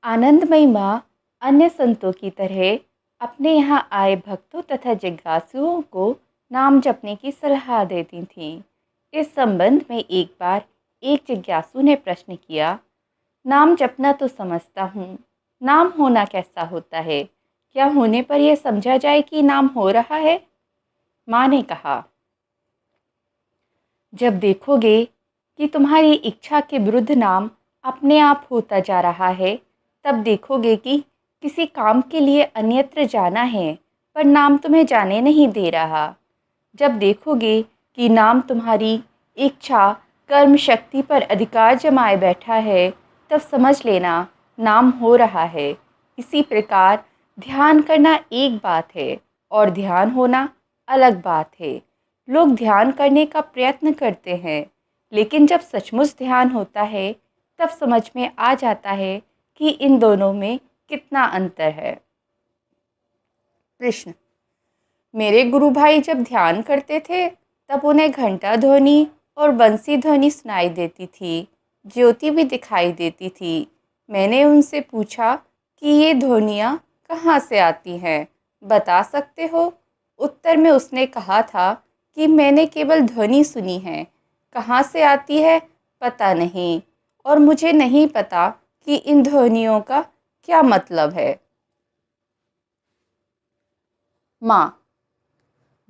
आनंदमयी माँ अन्य संतों की तरह अपने यहाँ आए भक्तों तथा जिज्ञासुओं को नाम जपने की सलाह देती थीं। इस संबंध में एक बार एक जिज्ञासु ने प्रश्न किया, नाम जपना तो समझता हूँ, नाम होना कैसा होता है? क्या होने पर यह समझा जाए कि नाम हो रहा है? माँ ने कहा, जब देखोगे कि तुम्हारी इच्छा के विरुद्ध नाम अपने आप होता जा रहा है, तब देखोगे कि किसी काम के लिए अन्यत्र जाना है, पर नाम तुम्हें जाने नहीं दे रहा। जब देखोगे कि नाम तुम्हारी इच्छा कर्म शक्ति पर अधिकार जमाए बैठा है, तब समझ लेना नाम हो रहा है। इसी प्रकार ध्यान करना एक बात है और ध्यान होना अलग बात है। लोग ध्यान करने का प्रयत्न करते हैं, लेकिन जब सचमुच ध्यान होता है, तब समझ में आ जाता है कि इन दोनों में कितना अंतर है। प्रश्न, मेरे गुरु भाई जब ध्यान करते थे, तब उन्हें घंटा ध्वनि और बंसी ध्वनि सुनाई देती थी, ज्योति भी दिखाई देती थी। मैंने उनसे पूछा कि ये ध्वनियाँ कहाँ से आती हैं, बता सकते हो? उत्तर में उसने कहा था कि मैंने केवल ध्वनि सुनी है, कहाँ से आती है पता नहीं, और मुझे नहीं पता कि इन ध्वनियों का क्या मतलब है। माँ,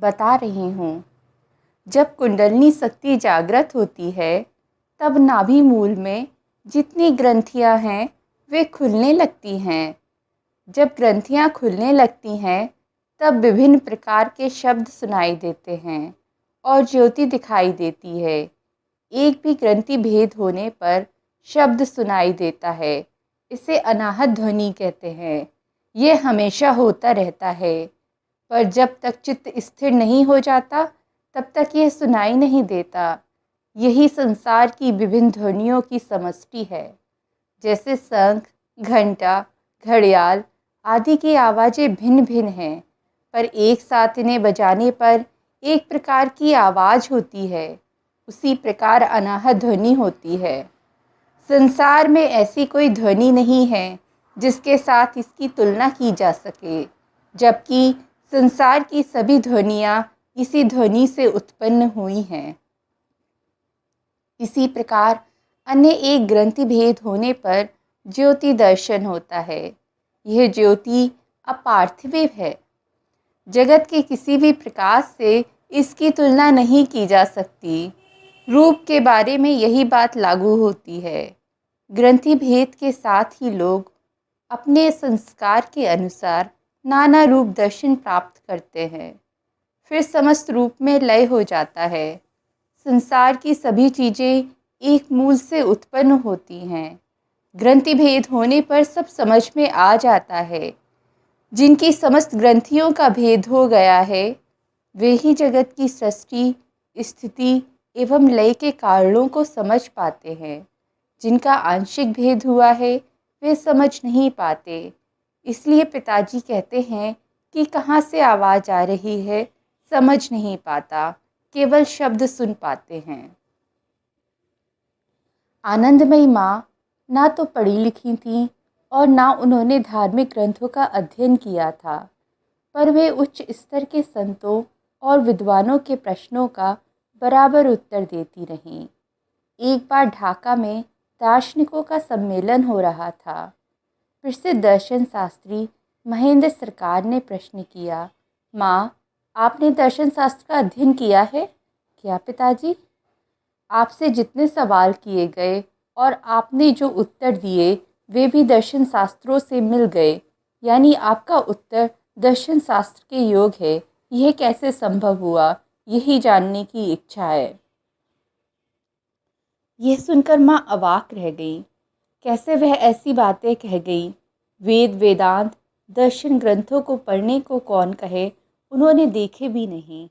बता रही हूँ। जब कुंडलिनी शक्ति जागृत होती है, तब नाभि मूल में जितनी ग्रंथियाँ हैं वे खुलने लगती हैं। जब ग्रंथियाँ खुलने लगती हैं, तब विभिन्न प्रकार के शब्द सुनाई देते हैं और ज्योति दिखाई देती है। एक भी ग्रंथि भेद होने पर शब्द सुनाई देता है। इसे अनाहत ध्वनि कहते हैं। ये हमेशा होता रहता है, पर जब तक चित्त स्थिर नहीं हो जाता, तब तक यह सुनाई नहीं देता। यही संसार की विभिन्न ध्वनियों की समष्टि है। जैसे शंख, घंटा, घड़ियाल आदि की आवाज़ें भिन्न भिन्न हैं, पर एक साथ इन्हें बजाने पर एक प्रकार की आवाज़ होती है। उसी प्रकार अनाहत ध्वनि होती है। संसार में ऐसी कोई ध्वनि नहीं है जिसके साथ इसकी तुलना की जा सके, जबकि संसार की सभी ध्वनियाँ इसी ध्वनि से उत्पन्न हुई हैं। इसी प्रकार अन्य एक ग्रंथि भेद होने पर ज्योति दर्शन होता है। यह ज्योति अपार्थिव है। जगत के किसी भी प्रकाश से इसकी तुलना नहीं की जा सकती। रूप के बारे में यही बात लागू होती है। ग्रंथि भेद के साथ ही लोग अपने संस्कार के अनुसार नाना रूप दर्शन प्राप्त करते हैं। फिर समस्त रूप में लय हो जाता है। संसार की सभी चीज़ें एक मूल से उत्पन्न होती हैं। ग्रंथि भेद होने पर सब समझ में आ जाता है। जिनकी समस्त ग्रंथियों का भेद हो गया है, वे ही जगत की सृष्टि, स्थिति एवं लय के कारणों को समझ पाते हैं। जिनका आंशिक भेद हुआ है, वे समझ नहीं पाते। इसलिए पिताजी कहते हैं कि कहाँ से आवाज़ आ रही है समझ नहीं पाता, केवल शब्द सुन पाते हैं। आनंदमयी माँ ना तो पढ़ी लिखी थीं और ना उन्होंने धार्मिक ग्रंथों का अध्ययन किया था, पर वे उच्च स्तर के संतों और विद्वानों के प्रश्नों का बराबर उत्तर देती रहीं। एक बार ढाका में दार्शनिकों का सम्मेलन हो रहा था। प्रसिद्ध दर्शन शास्त्री महेंद्र सरकार ने प्रश्न किया, माँ, आपने दर्शन शास्त्र का अध्ययन किया है क्या? पिताजी, आपसे जितने सवाल किए गए और आपने जो उत्तर दिए, वे भी दर्शन शास्त्रों से मिल गए, यानी आपका उत्तर दर्शन शास्त्र के योग है। यह कैसे संभव हुआ, यही जानने की इच्छा है। यह सुनकर माँ अवाक रह गई। कैसे वह ऐसी बातें कह गई? वेद वेदांत दर्शन ग्रंथों को पढ़ने को कौन कहे, उन्होंने देखे भी नहीं।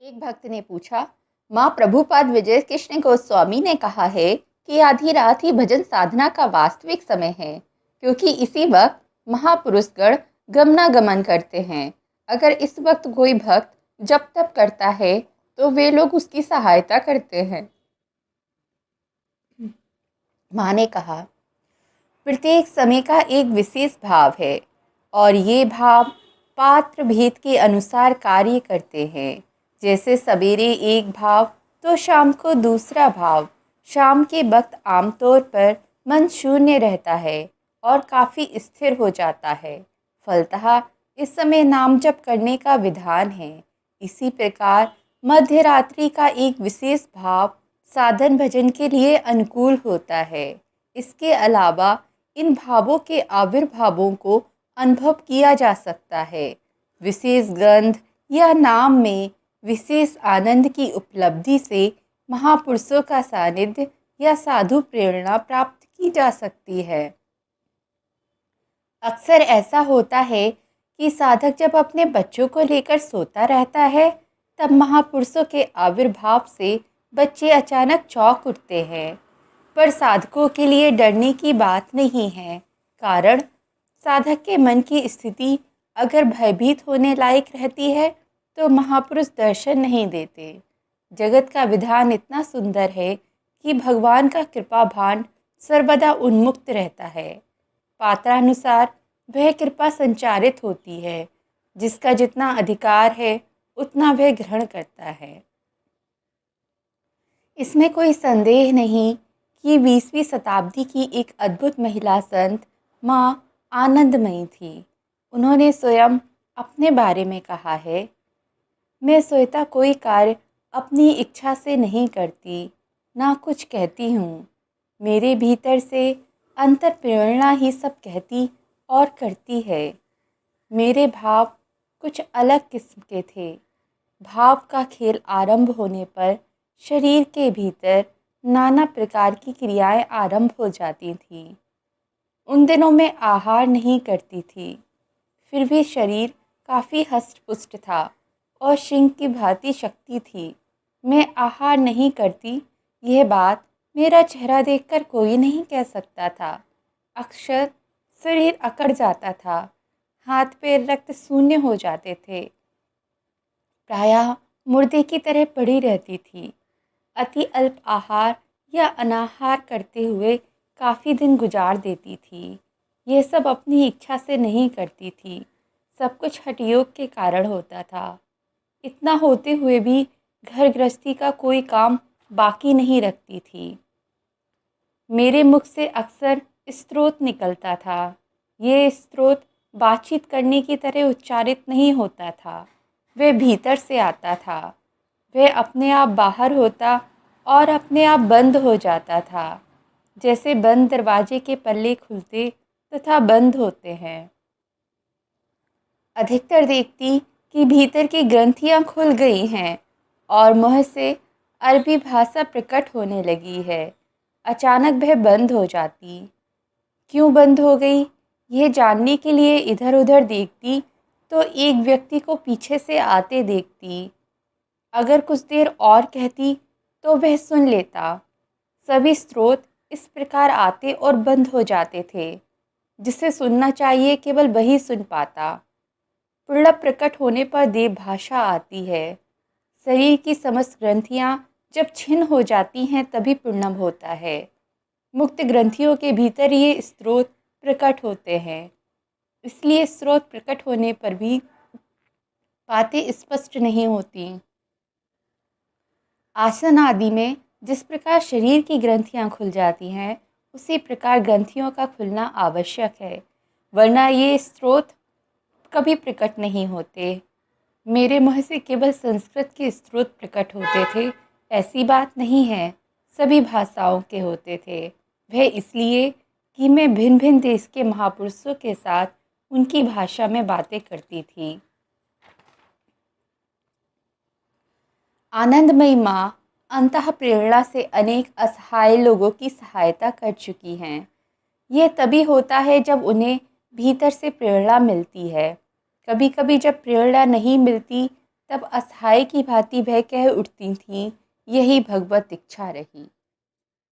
एक भक्त ने पूछा, माँ, प्रभुपाद विजय कृष्ण गोस्वामी ने कहा है कि आधी रात ही भजन साधना का वास्तविक समय है, क्योंकि इसी वक्त महापुरुषगण गमनागमन करते हैं। अगर इस वक्त कोई भक्त जप तप करता है, तो वे लोग उसकी सहायता करते हैं। माँ ने कहा, प्रत्येक समय का एक विशेष भाव है और ये भाव पात्र भेद के अनुसार कार्य करते हैं। जैसे सवेरे एक भाव तो शाम को दूसरा भाव। शाम के वक्त आमतौर पर मन शून्य रहता है और काफ़ी स्थिर हो जाता है। फलतः इस समय नाम जप करने का विधान है। इसी प्रकार मध्य रात्रि का एक विशेष भाव साधन भजन के लिए अनुकूल होता है। इसके अलावा इन भावों के आविर्भावों को अनुभव किया जा सकता है। विशेष गंध या नाम में विशेष आनंद की उपलब्धि से महापुरुषों का सानिध्य या साधु प्रेरणा प्राप्त की जा सकती है। अक्सर ऐसा होता है कि साधक जब अपने बच्चों को लेकर सोता रहता है, तब महापुरुषों के आविर्भाव से बच्चे अचानक चौंक उठते हैं। पर साधकों के लिए डरने की बात नहीं है, कारण साधक के मन की स्थिति अगर भयभीत होने लायक रहती है तो महापुरुष दर्शन नहीं देते। जगत का विधान इतना सुंदर है कि भगवान का कृपा भान सर्वदा उन्मुक्त रहता है। पात्रानुसार वह कृपा संचारित होती है। जिसका जितना अधिकार है उतना वह ग्रहण करता है। इसमें कोई संदेह नहीं कि 20वीं शताब्दी की एक अद्भुत महिला संत माँ आनंदमयी थी। उन्होंने स्वयं अपने बारे में कहा है, मैं स्वतः कोई कार्य अपनी इच्छा से नहीं करती, ना कुछ कहती हूँ। मेरे भीतर से अंतर प्रेरणा ही सब कहती और करती है। मेरे भाव कुछ अलग किस्म के थे। भाव का खेल आरंभ होने पर शरीर के भीतर नाना प्रकार की क्रियाएं आरंभ हो जाती थीं। उन दिनों में आहार नहीं करती थी, फिर भी शरीर काफ़ी हष्ट-पुष्ट था और सिंह की भांति शक्ति थी। मैं आहार नहीं करती, यह बात मेरा चेहरा देखकर कोई नहीं कह सकता था। अक्सर शरीर अकड़ जाता था, हाथ पैर रक्त शून्य हो जाते थे, प्रायः मुर्दे की तरह पड़ी रहती थी। अति अल्प आहार या अनाहार करते हुए काफ़ी दिन गुजार देती थी। यह सब अपनी इच्छा से नहीं करती थी, सब कुछ हठयोग के कारण होता था। इतना होते हुए भी घर गृहस्थी का कोई काम बाकी नहीं रखती थी। मेरे मुख से अक्सर स्रोत निकलता था। ये स्रोत बातचीत करने की तरह उच्चारित नहीं होता था, वह भीतर से आता था। वह अपने आप बाहर होता और अपने आप बंद हो जाता था, जैसे बंद दरवाजे के पल्ले खुलते तथा बंद होते हैं। अधिकतर देखती कि भीतर की ग्रंथियां खुल गई हैं और मुँह से अरबी भाषा प्रकट होने लगी है। अचानक वह बंद हो जाती। क्यों बंद हो गई, यह जानने के लिए इधर उधर देखती तो एक व्यक्ति को पीछे से आते देखती। अगर कुछ देर और कहती तो वह सुन लेता। सभी स्रोत इस प्रकार आते और बंद हो जाते थे। जिसे सुनना चाहिए केवल वही सुन पाता। पुर्णव प्रकट होने पर देव भाषा आती है। शरीर की समस्त ग्रंथियाँ जब छिन्न हो जाती हैं तभी पुर्णव होता है। मुक्त ग्रंथियों के भीतर ये स्रोत प्रकट होते हैं। इसलिए स्रोत प्रकट होने पर भी बातें स्पष्ट नहीं होती। आसन आदि में जिस प्रकार शरीर की ग्रंथियां खुल जाती हैं, उसी प्रकार ग्रंथियों का खुलना आवश्यक है, वरना ये स्रोत कभी प्रकट नहीं होते। मेरे मुँह से केवल संस्कृत के स्रोत प्रकट होते थे, ऐसी बात नहीं है, सभी भाषाओं के होते थे। वह इसलिए कि मैं भिन्न भिन्न देश के महापुरुषों के साथ उनकी भाषा में बातें करती थी। आनंदमयी माँ अंतः प्रेरणा से अनेक असहाय लोगों की सहायता कर चुकी हैं। ये तभी होता है जब उन्हें भीतर से प्रेरणा मिलती है। कभी कभी जब प्रेरणा नहीं मिलती तब असहाय की भांति वह कह उठती थीं, यही भगवत इच्छा रही।